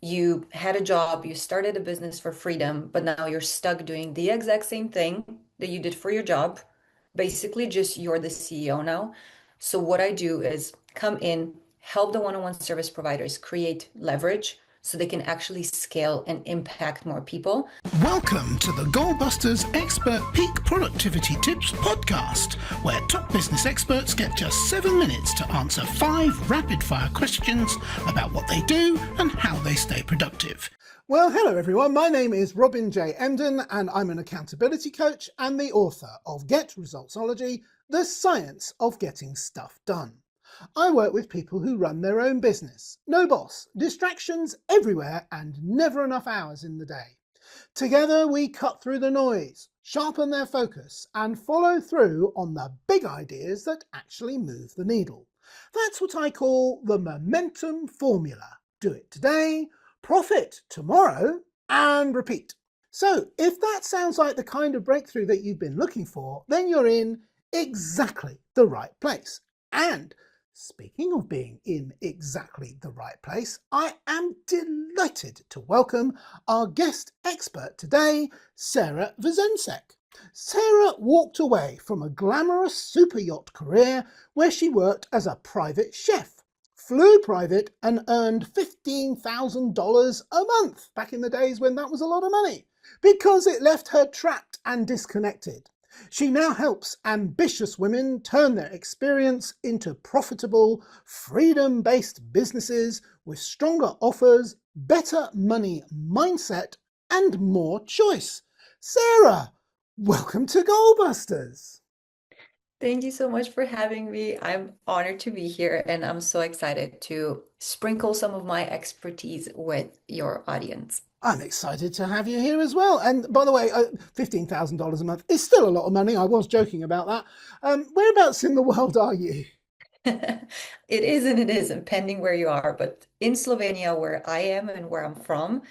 you had a job, you started a business for freedom, but now you're stuck doing the exact same thing that you did for your job. Basically, just you're the CEO now. So, what I do is come in, help the one-on-one service providers create leverage so they can actually scale and impact more people. Welcome to the Goalbusters Expert Peak Productivity Tips podcast, where top business experts get just 7 minutes to answer 5 rapid-fire questions about what they do and how they stay productive. Well, hello everyone. My name is Robin J. Emden and I'm an accountability coach and the author of Get Resultsology, The Science of Getting Stuff Done. I work with people who run their own business. No boss, distractions everywhere and never enough hours in the day. Together we cut through the noise, sharpen their focus and follow through on the big ideas that actually move the needle. That's what I call the momentum formula. Do it today, profit tomorrow, and repeat. So if that sounds like the kind of breakthrough that you've been looking for, then you're in exactly the right place. And speaking of being in exactly the right place, I am delighted to welcome our guest expert today, Sara Vezenšek. Sara walked away from a glamorous super yacht career where she worked as a private chef, flew private and earned $15,000 a month back in the days when that was a lot of money, because it left her trapped and disconnected. She now helps ambitious women turn their experience into profitable, freedom-based businesses with stronger offers, better money mindset, and more choice. Sara, welcome to Goalbusters. Thank you so much for having me. I'm honored to be here and I'm so excited to sprinkle some of my expertise with your audience. I'm excited to have you here as well. And by the way, $15,000 a month is still a lot of money. I was joking about that. Whereabouts in the world are you? It is and it isn't, depending where you are. But in Slovenia, where I am and where I'm from,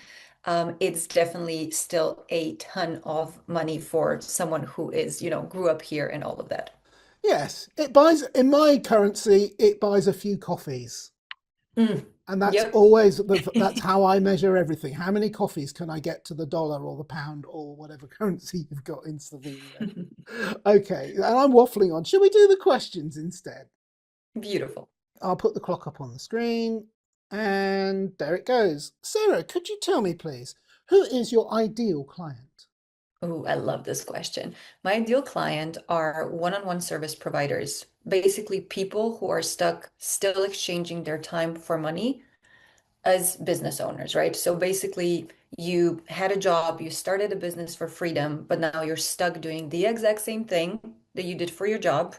it's definitely still a ton of money for someone who is, grew up here and all of that. Yes, it buys, in my currency, it buys a few coffees. Mm, And that's yep. always, that's how I measure everything. How many coffees can I get to the dollar or the pound or whatever currency you've got in Slovenia? Okay, and I'm waffling on. Should we do the questions instead? Beautiful. I'll put the clock up on the screen and there it goes. Sara, could you tell me please, who is your ideal client? Oh, I love this question. My ideal client are one-on-one service providers, basically people who are stuck still exchanging their time for money as business owners, right? So basically, you had a job, you started a business for freedom, but now you're stuck doing the exact same thing that you did for your job.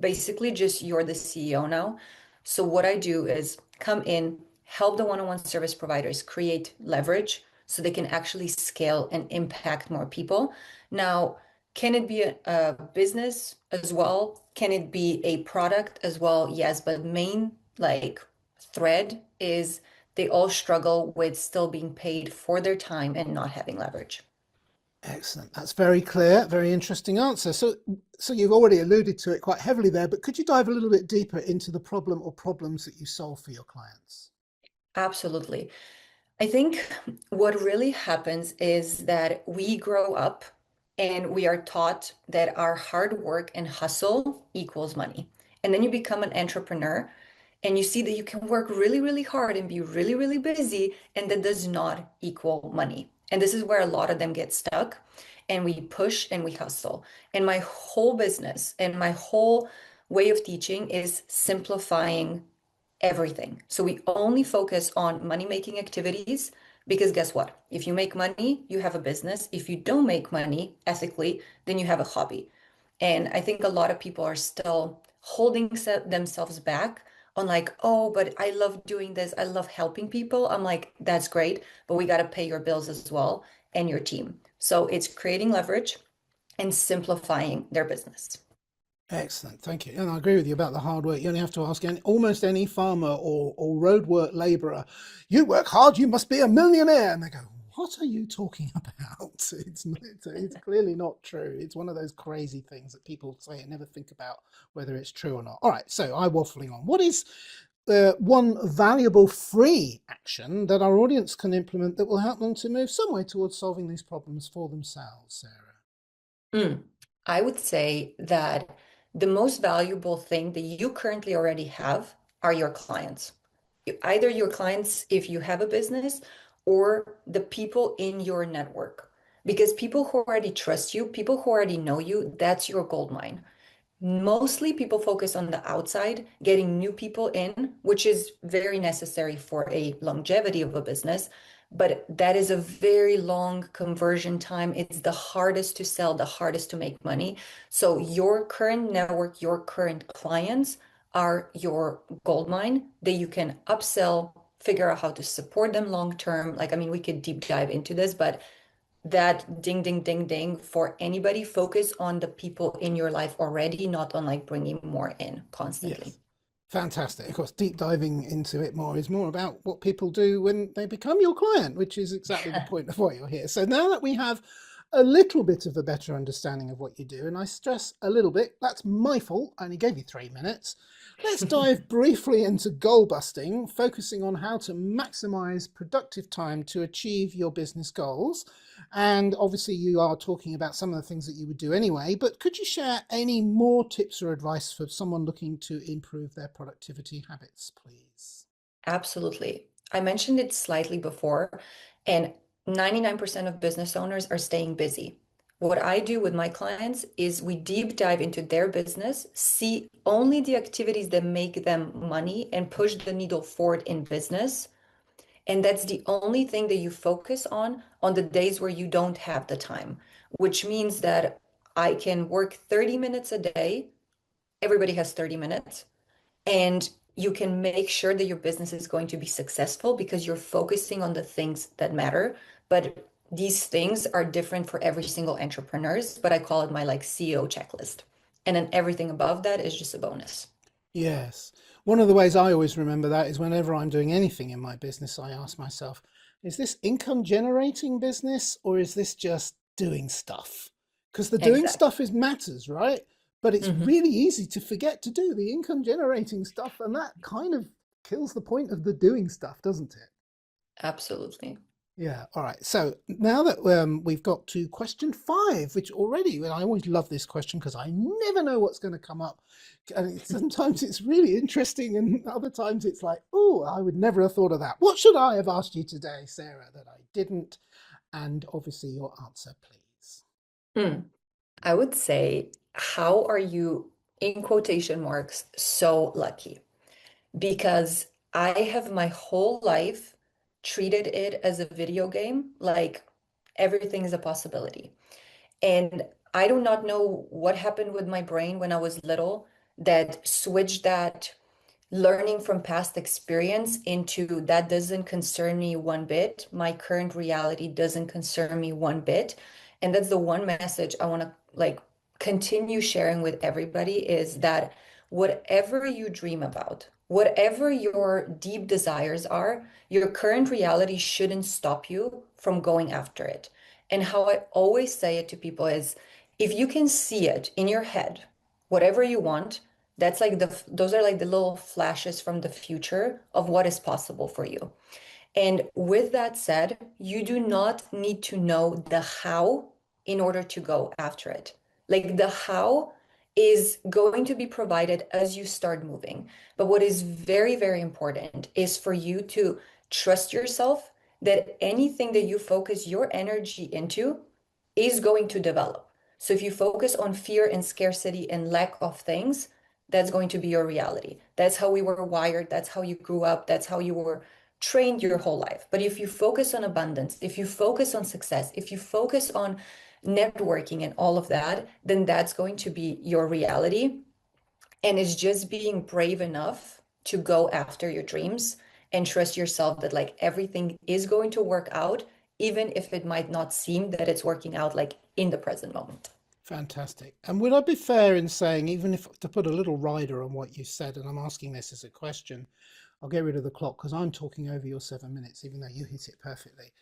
Basically, just you're the CEO now. So what I do is come in, help the one-on-one service providers create leverage so they can actually scale and impact more people. Now, can it be a business as well? Can it be a product as well? Yes, but main like thread is they all struggle with still being paid for their time and not having leverage. Excellent. That's very clear. Very interesting answer. So you've already alluded to it quite heavily there, but could you dive a little bit deeper into the problem or problems that you solve for your clients? Absolutely. I think what really happens is that we grow up and we are taught that our hard work and hustle equals money. And then you become an entrepreneur and you see that you can work really, really hard and be really, really busy, and that does not equal money. And this is where a lot of them get stuck. And we push and we hustle. And my whole business and my whole way of teaching is simplifying everything. So we only focus on money making activities because guess what? If you make money, you have a business. If you don't make money ethically, then you have a hobby. And I think a lot of people are still holding themselves back on like, oh, but I love doing this. I love helping people. I'm like, that's great, but we got to pay your bills as well and your team. So it's creating leverage and simplifying their business. Excellent, thank you. And I agree with you about the hard work. You only have to ask almost any farmer or roadwork labourer, you work hard, you must be a millionaire. And they go, what are you talking about? It's clearly not true. It's one of those crazy things that people say and never think about whether it's true or not. All right, so I'm waffling on. one valuable free action that our audience can implement that will help them to move some way towards solving these problems for themselves, Sarah? I would say that the most valuable thing that you currently already have are your clients. Either your clients, if you have a business, or the people in your network. Because people who already trust you, people who already know you, that's your gold mine. Mostly people focus on the outside, getting new people in, which is very necessary for a longevity of a business. But that is a very long conversion time. It's the hardest to sell, the hardest to make money. So your current network, your current clients are your gold mine that you can upsell, figure out how to support them long term. Like, I mean, we could deep dive into this, but that ding, ding, ding, ding for anybody, focus on the people in your life already, not on like bringing more in constantly. Yes. Fantastic. Of course, deep diving into it more is more about what people do when they become your client, which is exactly the point of why you're here. So now that we have a little bit of a better understanding of what you do, and I stress a little bit, that's my fault. I only gave you 3 minutes. Let's dive briefly into goal busting, focusing on how to maximize productive time to achieve your business goals. And obviously, you are talking about some of the things that you would do anyway, but could you share any more tips or advice for someone looking to improve their productivity habits, please? Absolutely. I mentioned it slightly before, and 99% of business owners are staying busy. What I do with my clients is we deep dive into their business, see only the activities that make them money and push the needle forward in business. And that's the only thing that you focus on the days where you don't have the time, which means that I can work 30 minutes a day. Everybody has 30 minutes. And you can make sure that your business is going to be successful because you're focusing on the things that matter. But these things are different for every single entrepreneurs, but I call it my like CEO checklist. And then everything above that is just a bonus. Yes. One of the ways I always remember that is whenever I'm doing anything in my business, I ask myself, is this income generating business or is this just doing stuff? Because the doing Exactly. stuff is matters, right? But it's Mhm. really easy to forget to do the income generating stuff. And that kind of kills the point of the doing stuff, doesn't it? Absolutely. Yeah. All right. So now that we've got to question 5, which already, and I always love this question because I never know what's going to come up. And sometimes it's really interesting, and other times it's like, oh, I would never have thought of that. What should I have asked you today, Sarah, that I didn't? And obviously, your answer, please. Hmm. I would say, how are you, in quotation marks, so lucky? Because I have my whole life treated it as a video game, like everything is a possibility. And I do not know what happened with my brain when I was little that switched that learning from past experience into that doesn't concern me one bit. My current reality doesn't concern me one bit. And that's the one message I want to like continue sharing with everybody is that whatever you dream about, whatever your deep desires are, your current reality shouldn't stop you from going after it. And how I always say it to people is if you can see it in your head, whatever you want, that's like those are like the little flashes from the future of what is possible for you. And with that said, you do not need to know the how in order to go after it. Like the how is going to be provided as you start moving. But what is very, very important is for you to trust yourself that anything that you focus your energy into is going to develop. So if you focus on fear and scarcity and lack of things, that's going to be your reality. That's how we were wired. That's how you grew up. That's how you were trained your whole life. But if you focus on abundance, if you focus on success, if you focus on networking and all of that, then that's going to be your reality. And it's just being brave enough to go after your dreams and trust yourself that like everything is going to work out, even if it might not seem that it's working out like in the present moment. Fantastic. And would I be fair in saying, even if to put a little rider on what you said, and I'm asking this as a question, I'll get rid of the clock because I'm talking over your 7 minutes, even though you hit it perfectly.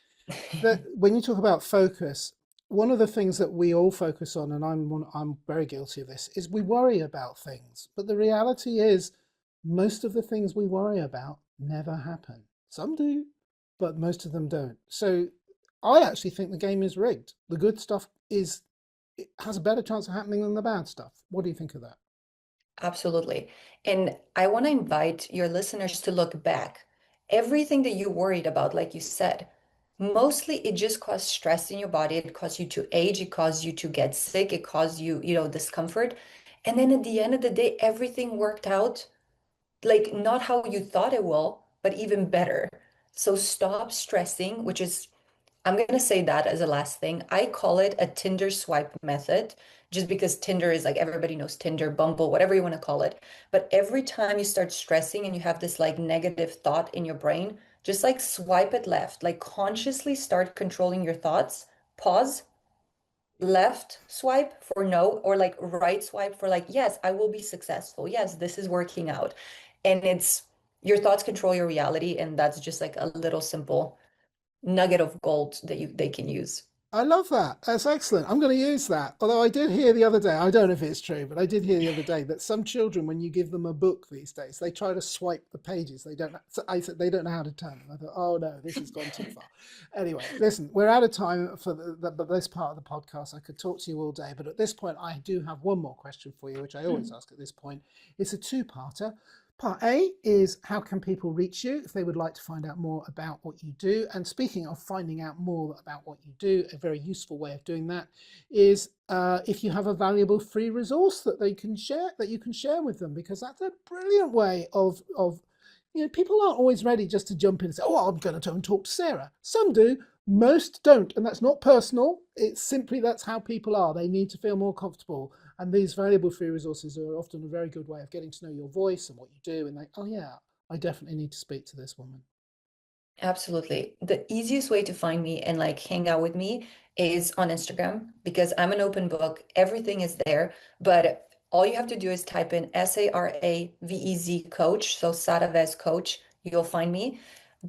That when you talk about focus, one of the things that we all focus on, and I'm very guilty of this, is we worry about things. But the reality is most of the things we worry about never happen. Some do, but most of them don't. So I actually think the game is rigged. The good stuff it has a better chance of happening than the bad stuff. What do you think of that? Absolutely. And I want to invite your listeners to look back. Everything that you worried about, like you said, mostly it just caused stress in your body. It caused you to age. It caused you to get sick. It caused you, discomfort. And then at the end of the day, everything worked out like not how you thought it will, but even better. So stop stressing, which is, I'm going to say that as a last thing. I call it a Tinder swipe method, just because Tinder is like everybody knows Tinder, Bumble, whatever you want to call it. But every time you start stressing and you have this like negative thought in your brain, just like swipe it left, like consciously start controlling your thoughts, pause, left swipe for no, or like right swipe for like, yes, I will be successful. Yes, this is working out. And it's your thoughts control your reality. And that's just like a little simple nugget of gold that they can use. I love that. That's excellent. I'm going to use that. Although I did hear the other day, I don't know if it's true, but I did hear the other day that some children, when you give them a book these days, they try to swipe the pages. They don't. I said they don't know how to turn them. I thought, oh no, this has gone too far. Anyway, listen, we're out of time for this part of the podcast. I could talk to you all day, but at this point, I do have one more question for you, which I always ask at this point. It's a two-parter. Part A is how can people reach you if they would like to find out more about what you do? And speaking of finding out more about what you do, a very useful way of doing that is if you have a valuable free resource that you can share with them, because that's a brilliant way of people aren't always ready just to jump in and say, oh, I'm going to go and talk to Sarah. Some do, most don't, and that's not personal. It's simply that's how people are. They need to feel more comfortable. And these valuable free resources are often a very good way of getting to know your voice and what you do. And like, oh yeah, I definitely need to speak to this woman. Absolutely. The easiest way to find me and like hang out with me is on Instagram because I'm an open book. Everything is there, but all you have to do is type in SARAVEZ coach. So Sara Vez coach, you'll find me.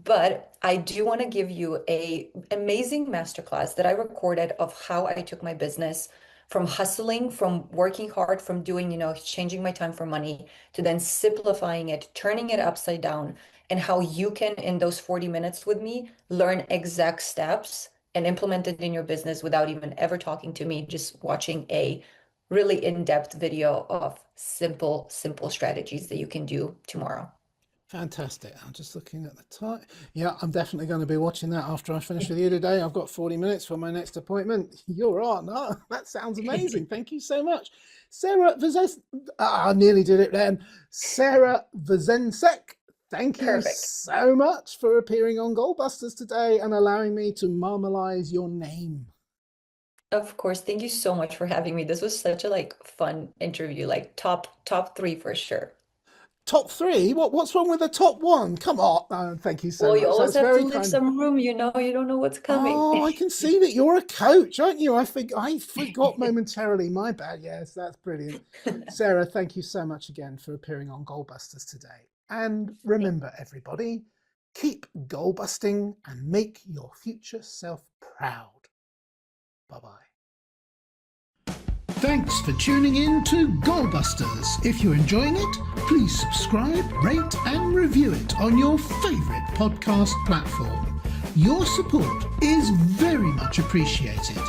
But I do want to give you a amazing masterclass that I recorded of how I took my business from hustling, from working hard, from doing, changing my time for money to then simplifying it, turning it upside down, and how you can, in those 40 minutes with me, learn exact steps and implement it in your business without even ever talking to me, just watching a really in-depth video of simple strategies that you can do tomorrow. Fantastic. I'm just looking at the time. Yeah, I'm definitely going to be watching that after I finish with you today. I've got 40 minutes for my next appointment. You're on. Oh, that sounds amazing. Thank you so much. Sarah Vezenšek. I nearly did it then. Sara Vezenšek. Thank you Perfect. so much for appearing on Goldbusters today and allowing me to marmalize your name. Of course. Thank you so much for having me. This was such a fun interview, like top three for sure. Top three? What's wrong with the top one? Come on. Oh, thank you so Well, you much. always That's have to very leave kind. some room, you don't know what's coming. Oh, I can see that you're a coach, aren't you? I forgot momentarily. My bad. Yes, that's brilliant. Sarah, thank you so much again for appearing on Goldbusters today. And remember, everybody, keep goal busting and make your future self proud. Bye-bye. Thanks for tuning in to Goalbusters. If you're enjoying it, please subscribe, rate and review it on your favourite podcast platform. Your support is very much appreciated.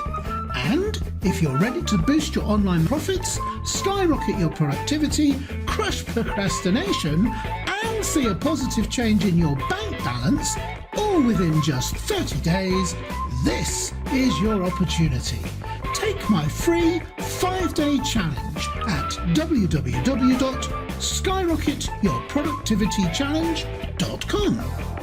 And if you're ready to boost your online profits, skyrocket your productivity, crush procrastination and see a positive change in your bank balance, all within just 30 days, this is your opportunity. Take my free 5-day challenge at www.skyrocketyourproductivitychallenge.com.